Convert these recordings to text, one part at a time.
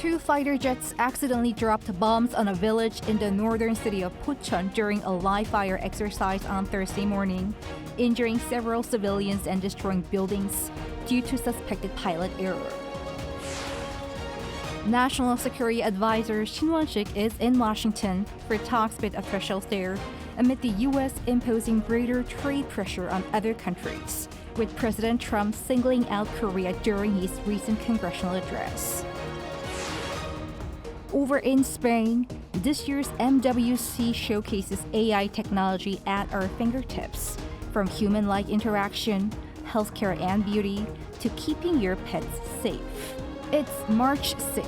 Two fighter jets accidentally dropped bombs on a village in the northern city of Pocheon during a live-fire exercise on Thursday morning, injuring several civilians and destroying buildings due to suspected pilot error. National Security Advisor Shin Won-sik is in Washington for talks with officials there amid the U.S. imposing greater trade pressure on other countries, with President Trump singling out Korea during his recent congressional address. Over in Spain, this year's MWC showcases AI technology at our fingertips, from human-like interaction, healthcare and beauty, to keeping your pets safe. It's March 6,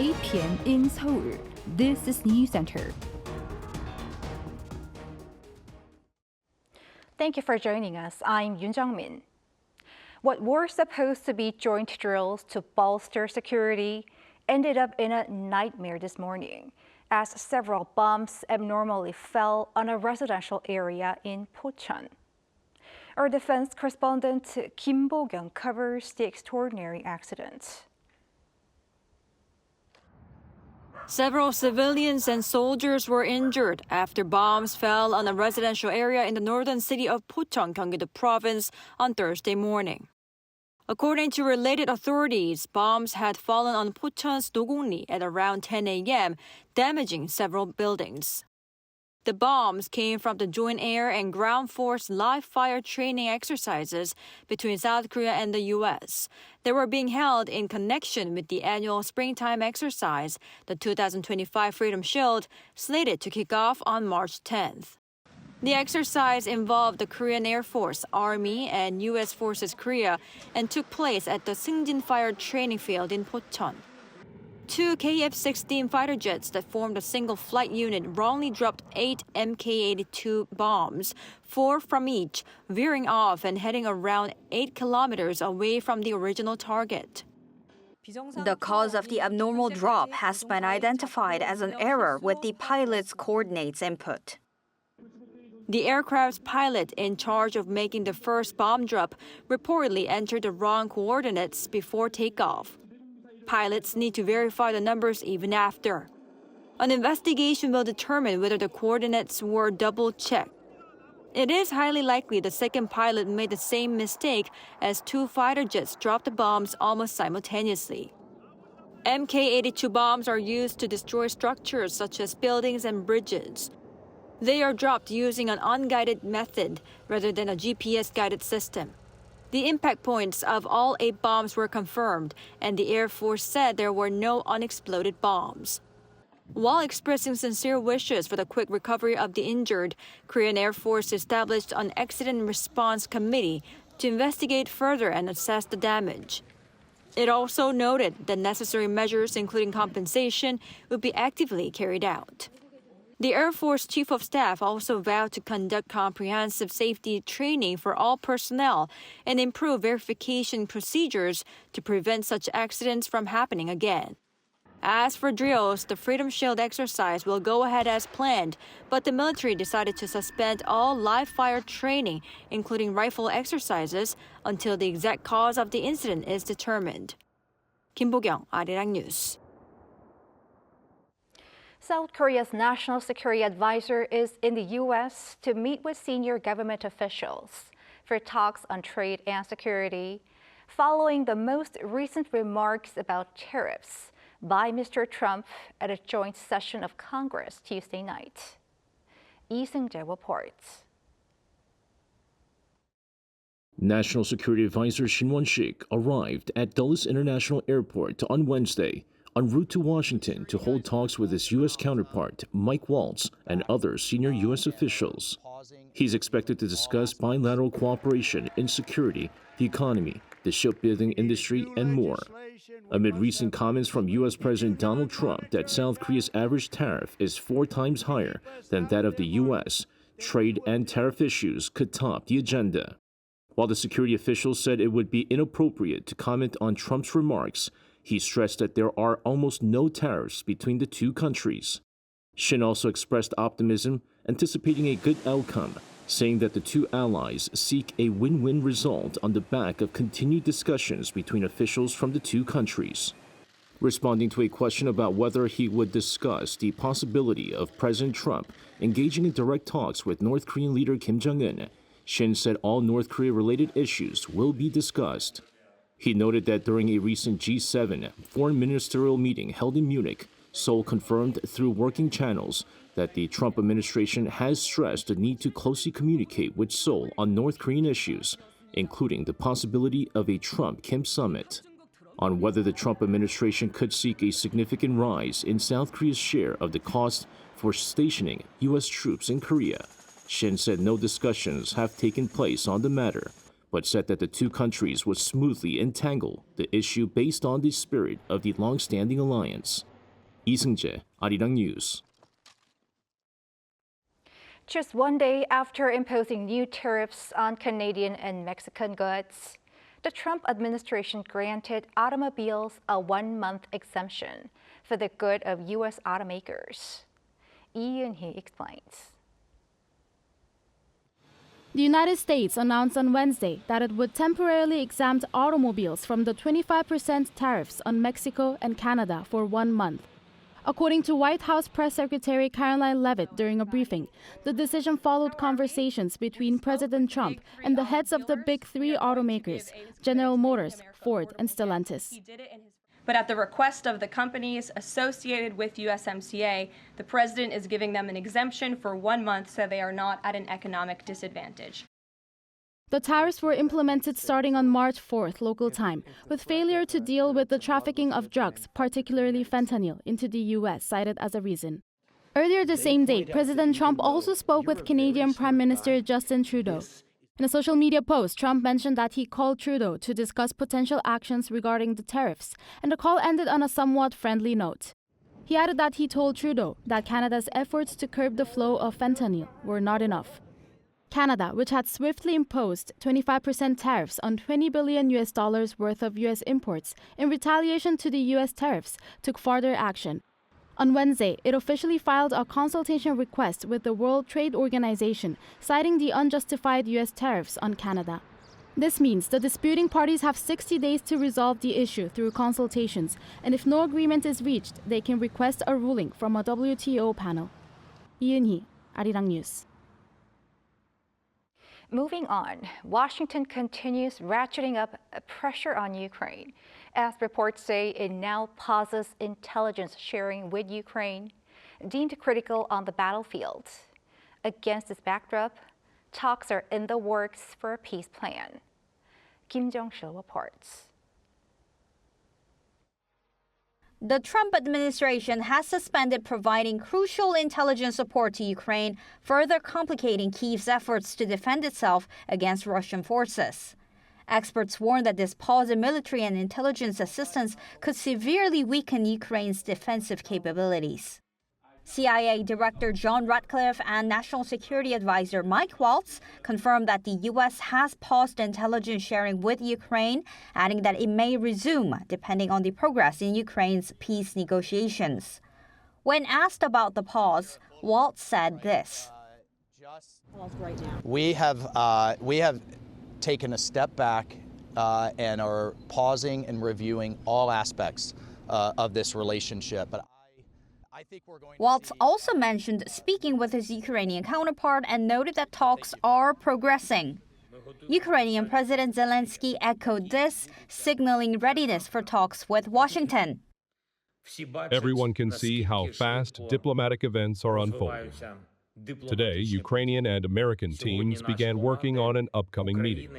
8 p.m. in Seoul. This is Newscenter. Thank you for joining us. I'm Yoon Jung-min. What were supposed to be joint drills to bolster security ended up in a nightmare this morning, as several bombs abnormally fell on a residential area in Pocheon. Our defense correspondent Kim Bo-kyung covers the extraordinary accident. Several civilians and soldiers were injured after bombs fell on a residential area in the northern city of Pocheon, Gyeonggi-do Province on Thursday morning. According to related authorities, bombs had fallen on Pocheon's Dogongri at around 10 a.m., damaging several buildings. The bombs came from the Joint Air and Ground Force live-fire training exercises between South Korea and the U.S. They were being held in connection with the annual springtime exercise, the 2025 Freedom Shield, slated to kick off on March 10th. The exercise involved the Korean Air Force, Army, and U.S. Forces Korea and took place at the Seungjin Fire Training Field in Pocheon. Two KF-16 fighter jets that formed a single flight unit wrongly dropped 8 Mk-82 bombs, 4 from each, veering off and heading around 8 kilometers away from the original target. The cause of the abnormal drop has been identified as an error with the pilot's coordinates input. The aircraft's pilot in charge of making the first bomb drop reportedly entered the wrong coordinates before takeoff. Pilots need to verify the numbers even after. An investigation will determine whether the coordinates were double-checked. It is highly likely the second pilot made the same mistake as two fighter jets dropped the bombs almost simultaneously. Mk-82 bombs are used to destroy structures such as buildings and bridges. They are dropped using an unguided method rather than a GPS-guided system. The impact points of all 8 bombs were confirmed, and the Air Force said there were no unexploded bombs. While expressing sincere wishes for the quick recovery of the injured, Korean Air Force established an accident response committee to investigate further and assess the damage. It also noted that necessary measures, including compensation, would be actively carried out. The Air Force Chief of Staff also vowed to conduct comprehensive safety training for all personnel and improve verification procedures to prevent such accidents from happening again. As for drills, the Freedom Shield exercise will go ahead as planned, but the military decided to suspend all live-fire training, including rifle exercises, until the exact cause of the incident is determined. Kim Bo-kyung, Arirang News. South Korea's National Security Advisor is in the U.S. to meet with senior government officials for talks on trade and security, following the most recent remarks about tariffs by Mr. Trump at a joint session of Congress Tuesday night. Lee Seung-jae reports. National Security Advisor Shin Won-sik arrived at Dulles International Airport on Wednesday, en route to Washington to hold talks with his U.S. counterpart, Mike Waltz, and other senior U.S. officials. He's expected to discuss bilateral cooperation in security, the economy, the shipbuilding industry, and more. Amid recent comments from U.S. President Donald Trump that South Korea's average tariff is 4 times higher than that of the U.S., trade and tariff issues could top the agenda. While the security officials said it would be inappropriate to comment on Trump's remarks, he stressed that there are almost no tariffs between the two countries. Shin also expressed optimism, anticipating a good outcome, saying that the two allies seek a win-win result on the back of continued discussions between officials from the two countries. Responding to a question about whether he would discuss the possibility of President Trump engaging in direct talks with North Korean leader Kim Jong-un, Shin said all North Korea-related issues will be discussed. He noted that during a recent G7 foreign ministerial meeting held in Munich, Seoul confirmed through working channels that the Trump administration has stressed the need to closely communicate with Seoul on North Korean issues, including the possibility of a Trump-Kim summit. On whether the Trump administration could seek a significant rise in South Korea's share of the cost for stationing U.S. troops in Korea, Shin said no discussions have taken place on the matter, but said that the two countries would smoothly entangle the issue based on the spirit of the long-standing alliance. 이 승재, Arirang News. Just one day after imposing new tariffs on Canadian and Mexican goods, the Trump administration granted automobiles a one-month exemption for the good of U.S. automakers. Lee Eun-hee explains. The United States announced on Wednesday that it would temporarily exempt automobiles from the 25% tariffs on Mexico and Canada for 1 month. According to White House Press Secretary Caroline Leavitt during a briefing, the decision followed conversations between President Trump and the heads of the big three automakers, General Motors, Ford, and Stellantis. But at the request of the companies associated with USMCA, the president is giving them an exemption for 1 month so they are not at an economic disadvantage. The tariffs were implemented starting on March 4th local time, with failure to deal with the trafficking of drugs, particularly fentanyl, into the U.S. cited as a reason. Earlier the same day, President Trump also spoke with Canadian Prime Minister Justin Trudeau. In a social media post, Trump mentioned that he called Trudeau to discuss potential actions regarding the tariffs, and the call ended on a somewhat friendly note. He added that he told Trudeau that Canada's efforts to curb the flow of fentanyl were not enough. Canada, which had swiftly imposed 25% tariffs on $20 billion worth of U.S. imports in retaliation to the U.S. tariffs, took further action. On Wednesday, it officially filed a consultation request with the World Trade Organization, citing the unjustified U.S. tariffs on Canada. This means the disputing parties have 60 days to resolve the issue through consultations, and if no agreement is reached, they can request a ruling from a WTO panel. Lee Eun-hee, Arirang News. Moving on, Washington continues ratcheting up pressure on Ukraine, as reports say it now pauses intelligence sharing with Ukraine, deemed critical on the battlefield. Against this backdrop, talks are in the works for a peace plan. Kim Jong-sil reports. The Trump administration has suspended providing crucial intelligence support to Ukraine, further complicating Kyiv's efforts to defend itself against Russian forces. Experts warn that this pause in military and intelligence assistance could severely weaken Ukraine's defensive capabilities. CIA Director John Ratcliffe and National Security Advisor Mike Waltz confirmed that the U.S. has paused intelligence sharing with Ukraine, adding that it may resume depending on the progress in Ukraine's peace negotiations. When asked about the pause, Waltz said this. We have taken a step back and are pausing and reviewing all aspects of this relationship. But I think we're going Waltz also mentioned speaking with his Ukrainian counterpart and noted that talks are progressing. Ukrainian President Zelenskyy echoed this, signaling readiness for talks with Washington. Everyone can see how fast diplomatic events are unfolding. Today, Ukrainian and American teams began working on an upcoming meeting.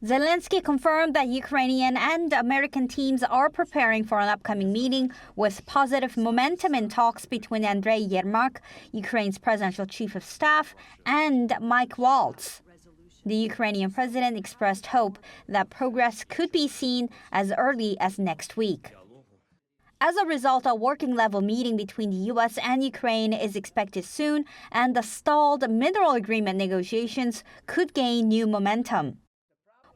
Zelenskyy confirmed that Ukrainian and American teams are preparing for an upcoming meeting with positive momentum in talks between Andrei Yermak, Ukraine's presidential chief of staff, and Mike Waltz. The Ukrainian president expressed hope that progress could be seen as early as next week. As a result, a working-level meeting between the U.S. and Ukraine is expected soon, and the stalled mineral agreement negotiations could gain new momentum.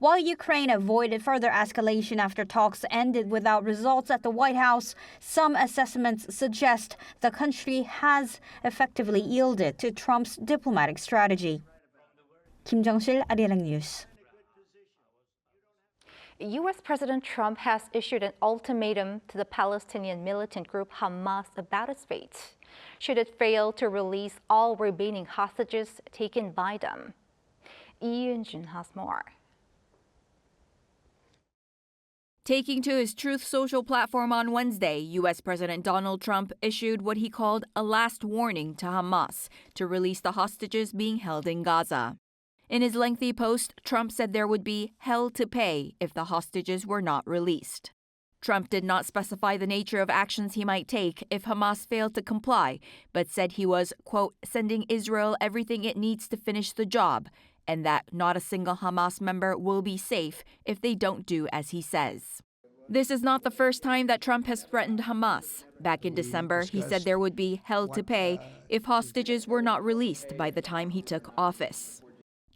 While Ukraine avoided further escalation after talks ended without results at the White House, some assessments suggest the country has effectively yielded to Trump's diplomatic strategy. Kim Jong-sil, Arirang News. U.S. President Trump has issued an ultimatum to the Palestinian militant group Hamas about its fate, should it fail to release all remaining hostages taken by them. Lee Eun-jun has more. Taking to his Truth Social platform on Wednesday, U.S. President Donald Trump issued what he called a last warning to Hamas to release the hostages being held in Gaza. In his lengthy post, Trump said there would be hell to pay if the hostages were not released. Trump did not specify the nature of actions he might take if Hamas failed to comply, but said he was, quote, sending Israel everything it needs to finish the job, and that not a single Hamas member will be safe if they don't do as he says. This is not the first time that Trump has threatened Hamas. Back in December, he said there would be hell to pay if hostages were not released by the time he took office.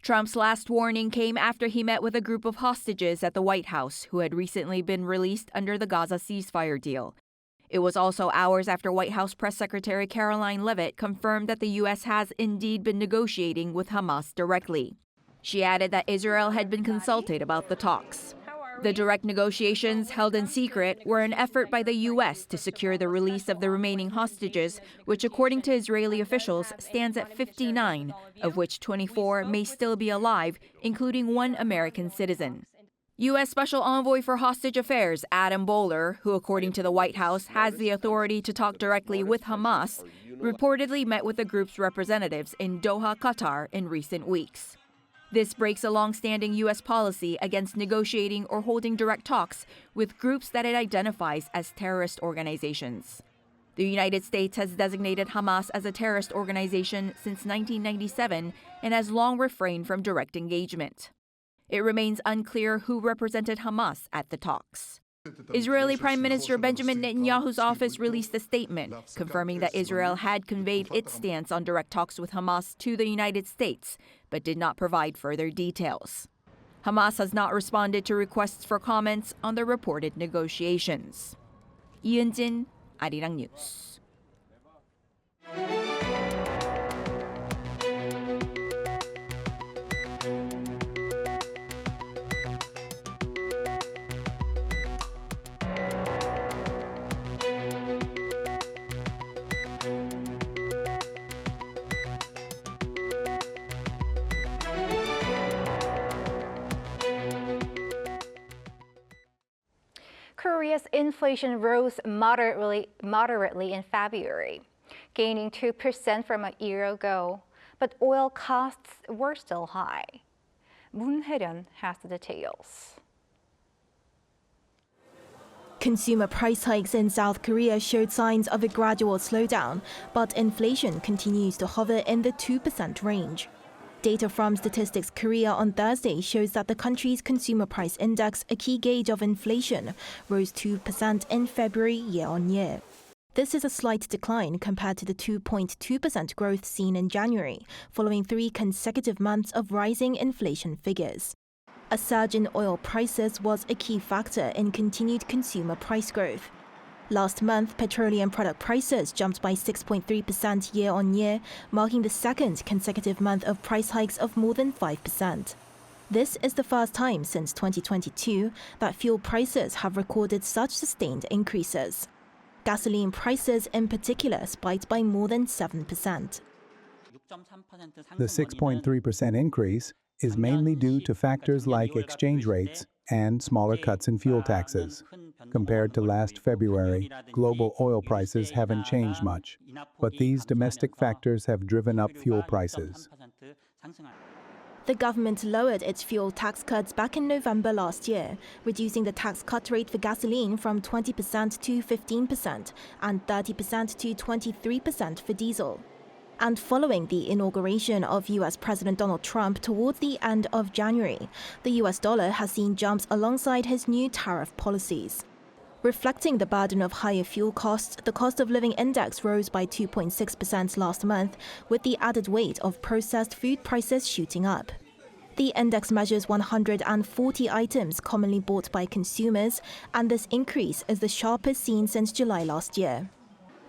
Trump's last warning came after he met with a group of hostages at the White House who had recently been released under the Gaza ceasefire deal. It was also hours after White House Press Secretary Caroline Leavitt confirmed that the U.S. has indeed been negotiating with Hamas directly. She added that Israel had been consulted about the talks. The direct negotiations, held in secret, were an effort by the U.S. to secure the release of the remaining hostages, which, according to Israeli officials, stands at 59, of which 24 may still be alive, including one American citizen. U.S. Special Envoy for Hostage Affairs Adam Bowler, who, according to the White House, has the authority to talk directly with Hamas, reportedly met with the group's representatives in Doha, Qatar, in recent weeks. This breaks a long-standing U.S. policy against negotiating or holding direct talks with groups that it identifies as terrorist organizations. The United States has designated Hamas as a terrorist organization since 1997 and has long refrained from direct engagement. It remains unclear who represented Hamas at the talks. Israeli Prime Minister Benjamin Netanyahu's office released a statement confirming that Israel had conveyed its stance on direct talks with Hamas to the United States, but did not provide further details. Hamas has not responded to requests for comments on the reported negotiations. Lee Eun-jin, Arirang News. Korea's inflation rose moderately in February, gaining 2% from a year ago, but oil costs were still high. Moon Hae-ryun has the details. Consumer price hikes in South Korea showed signs of a gradual slowdown, but inflation continues to hover in the 2% range. Data from Statistics Korea on Thursday shows that the country's consumer price index, a key gauge of inflation, rose 2% in February year-on-year. This is a slight decline compared to the 2.2% growth seen in January, following 3 consecutive months of rising inflation figures. A surge in oil prices was a key factor in continued consumer price growth. Last month, petroleum product prices jumped by 6.3% year-on-year, marking the second consecutive month of price hikes of more than 5%. This is the first time since 2022 that fuel prices have recorded such sustained increases. Gasoline prices in particular spiked by more than 7%. The 6.3% increase is mainly due to factors like exchange rates and smaller cuts in fuel taxes. Compared to last February, global oil prices haven't changed much, but these domestic factors have driven up fuel prices. The government lowered its fuel tax cuts back in November last year, reducing the tax cut rate for gasoline from 20% to 15% and 30% to 23% for diesel. And following the inauguration of U.S. President Donald Trump towards the end of January, the U.S. dollar has seen jumps alongside his new tariff policies. Reflecting the burden of higher fuel costs, the cost of living index rose by 2.6% last month, with the added weight of processed food prices shooting up. The index measures 140 items commonly bought by consumers, and this increase is the sharpest seen since July last year.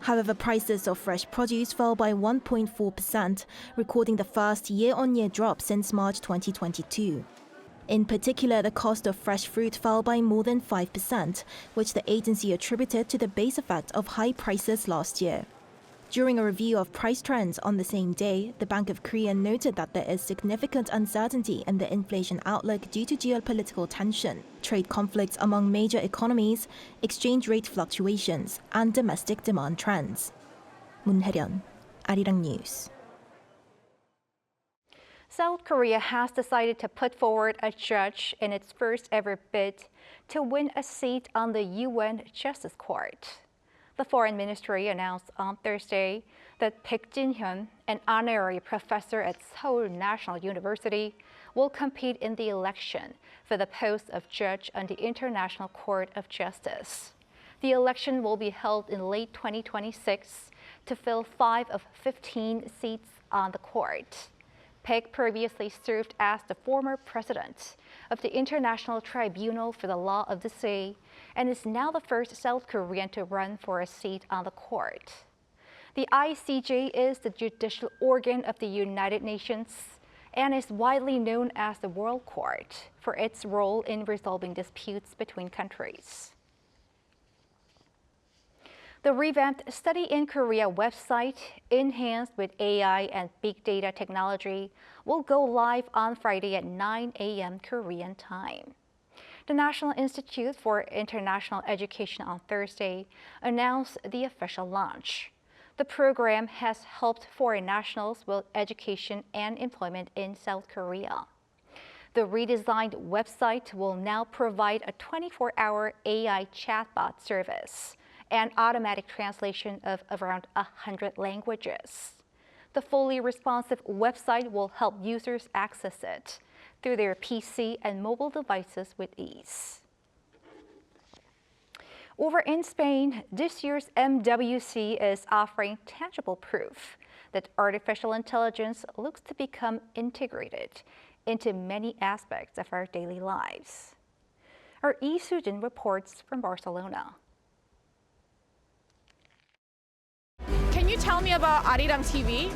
However, prices of fresh produce fell by 1.4%, recording the first year-on-year drop since March 2022. In particular, the cost of fresh fruit fell by more than 5%, which the agency attributed to the base effect of high prices last year. During a review of price trends on the same day, the Bank of Korea noted that there is significant uncertainty in the inflation outlook due to geopolitical tension, trade conflicts among major economies, exchange rate fluctuations, and domestic demand trends. 문혜련, Arirang News. South Korea has decided to put forward a judge in its first ever bid to win a seat on the UN Justice Court. The Foreign Ministry announced on Thursday that Baek Jin-hyun, an honorary professor at Seoul National University, will compete in the election for the post of judge on the International Court of Justice. The election will be held in late 2026 to fill 5 of 15 seats on the court. Baek previously served as the former president of the International Tribunal for the Law of the Sea and is now the first South Korean to run for a seat on the court. The ICJ is the judicial organ of the United Nations and is widely known as the World Court for its role in resolving disputes between countries. The revamped Study in Korea website, enhanced with AI and big data technology, will go live on Friday at 9 a.m. Korean time. The National Institute for International Education on Thursday announced the official launch. The program has helped foreign nationals with education and employment in South Korea. The redesigned website will now provide a 24-hour AI chatbot service and automatic translation of around 100 languages. The fully responsive website will help users access it through their PC and mobile devices with ease. Over in Spain, this year's MWC is offering tangible proof that artificial intelligence looks to become integrated into many aspects of our daily lives. Our Lee Soo-jin reports from Barcelona. Can you tell me about Arirang TV?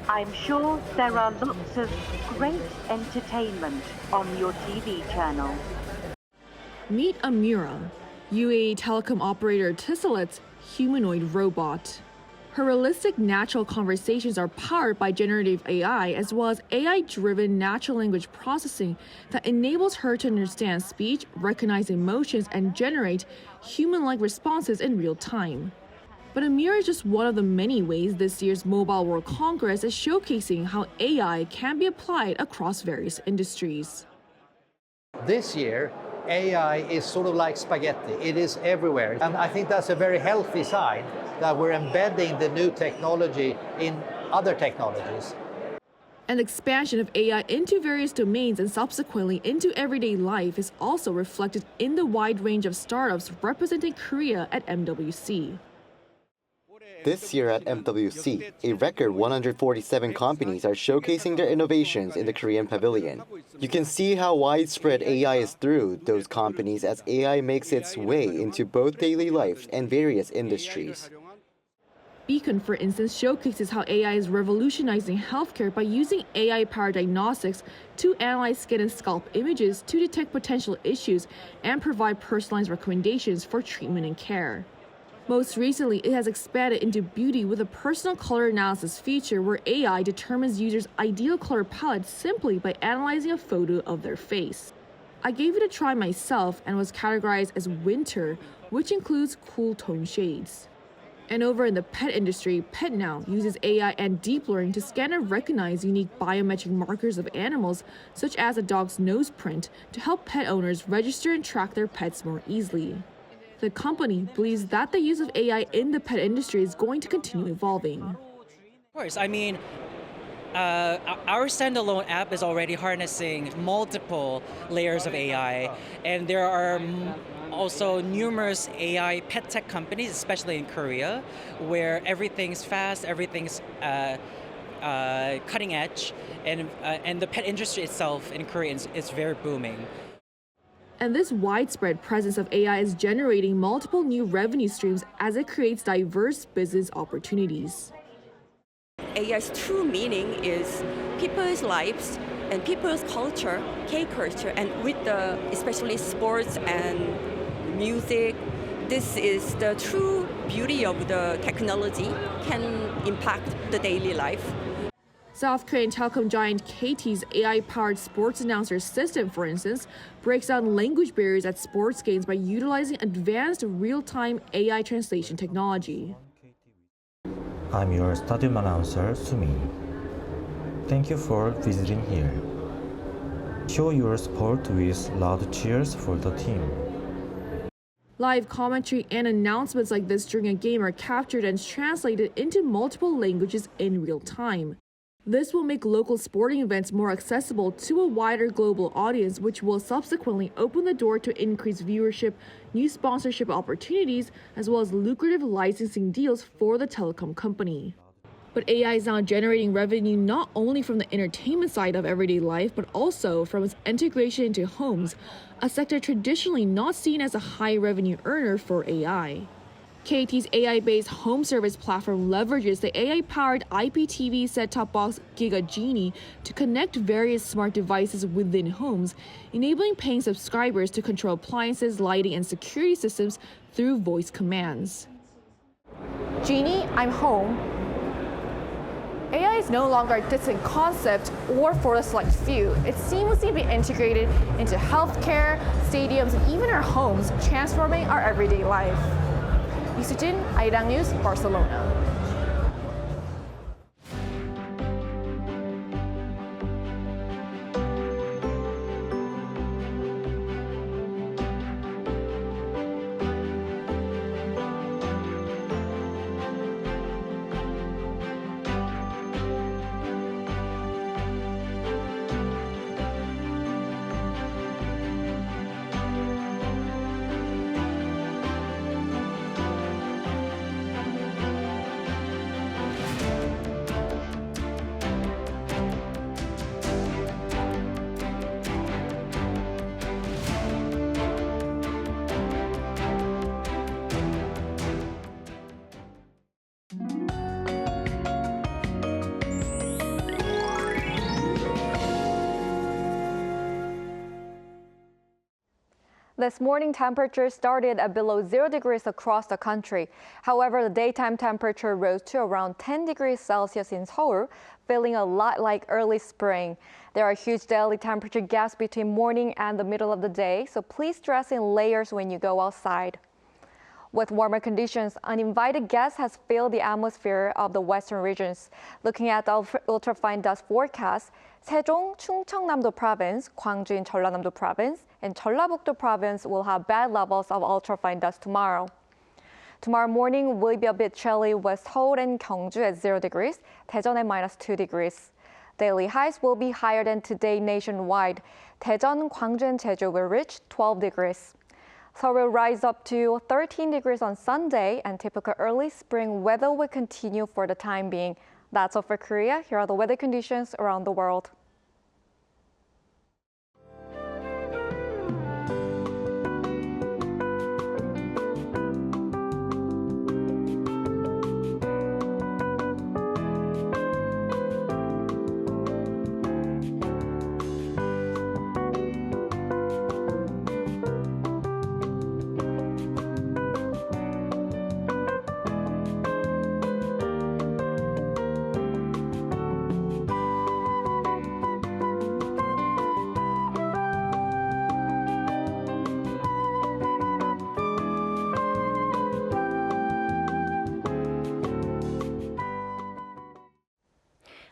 I'm sure there are lots of great entertainment on your TV channel. Meet Amirang, UAE telecom operator Etisalat's humanoid robot. Her realistic natural conversations are powered by generative AI as well as AI-driven natural language processing that enables her to understand speech, recognize emotions, and generate human-like responses in real time. But Amir is just one of the many ways this year's Mobile World Congress is showcasing how AI can be applied across various industries. This year, AI is sort of like spaghetti. It is everywhere. And I think that's a very healthy sign that we're embedding the new technology in other technologies. An expansion of AI into various domains and subsequently into everyday life is also reflected in the wide range of startups representing Korea at MWC. This year at MWC, a record 147 companies are showcasing their innovations in the Korean pavilion. You can see how widespread AI is through those companies as AI makes its way into both daily life and various industries. Beacon, for instance, showcases how AI is revolutionizing healthcare by using AI-powered diagnostics to analyze skin and scalp images to detect potential issues and provide personalized recommendations for treatment and care. Most recently, it has expanded into beauty with a personal color analysis feature where AI determines users' ideal color palette simply by analyzing a photo of their face. I gave it a try myself and was categorized as winter, which includes cool tone shades. And over in the pet industry, PetNow uses AI and deep learning to scan and recognize unique biometric markers of animals, such as a dog's nose print, to help pet owners register and track their pets more easily. The company believes that the use of AI in the pet industry is going to continue evolving. Of course, I mean, our standalone app is already harnessing multiple layers of AI, and there are also numerous AI pet tech companies, especially in Korea, where everything's fast, everything's cutting edge, and the pet industry itself in Korea is very booming. And this widespread presence of AI is generating multiple new revenue streams as it creates diverse business opportunities. AI's true meaning is people's lives and people's culture, K-culture, and with the especially sports and music. This is the true beauty of the technology can impact the daily life. South Korean telecom giant KT's AI-powered sports announcer system, for instance, breaks down language barriers at sports games by utilizing advanced real-time AI translation technology. I'm your stadium announcer, Sumi. Thank you for visiting here. Show your support with loud cheers for the team. Live commentary and announcements like this during a game are captured and translated into multiple languages in real time. This will make local sporting events more accessible to a wider global audience, which will subsequently open the door to increased viewership, new sponsorship opportunities, as well as lucrative licensing deals for the telecom company. But AI is now generating revenue not only from the entertainment side of everyday life, but also from its integration into homes, a sector traditionally not seen as a high revenue earner for AI. KT's AI-based home service platform leverages the AI-powered IPTV set-top box Giga Genie to connect various smart devices within homes, enabling paying subscribers to control appliances, lighting, and security systems through voice commands. Genie, I'm home. AI is no longer a distant concept or for a select few. It's seamlessly being integrated into healthcare, stadiums, and even our homes, transforming our everyday life. Yusujin, Arirang News, Barcelona. This morning, temperatures started at below 0 degrees across the country. However, the daytime temperature rose to around 10 degrees Celsius in Seoul, feeling a lot like early spring. There are huge daily temperature gaps between morning and the middle of the day, so please dress in layers when you go outside. With warmer conditions, uninvited guests has filled the atmosphere of the western regions. Looking at the ultrafine dust forecast, 세종, 충청남도 province, 광주인 전라남도 province, and 전라북도 province will have bad levels of ultrafine dust tomorrow. Tomorrow morning will be a bit chilly with Seoul and Gyeongju at 0 degrees, Daejeon at -2 degrees. Daily highs will be higher than today nationwide. Daejeon, Gwangju, and Jeju will reach 12 degrees. Seoul will rise up to 13 degrees on Sunday, and typical early spring weather will continue for the time being. That's all for Korea. Here are the weather conditions around the world.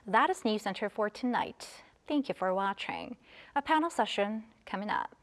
That is Newscenter for tonight. Thank you for watching. A panel session coming up.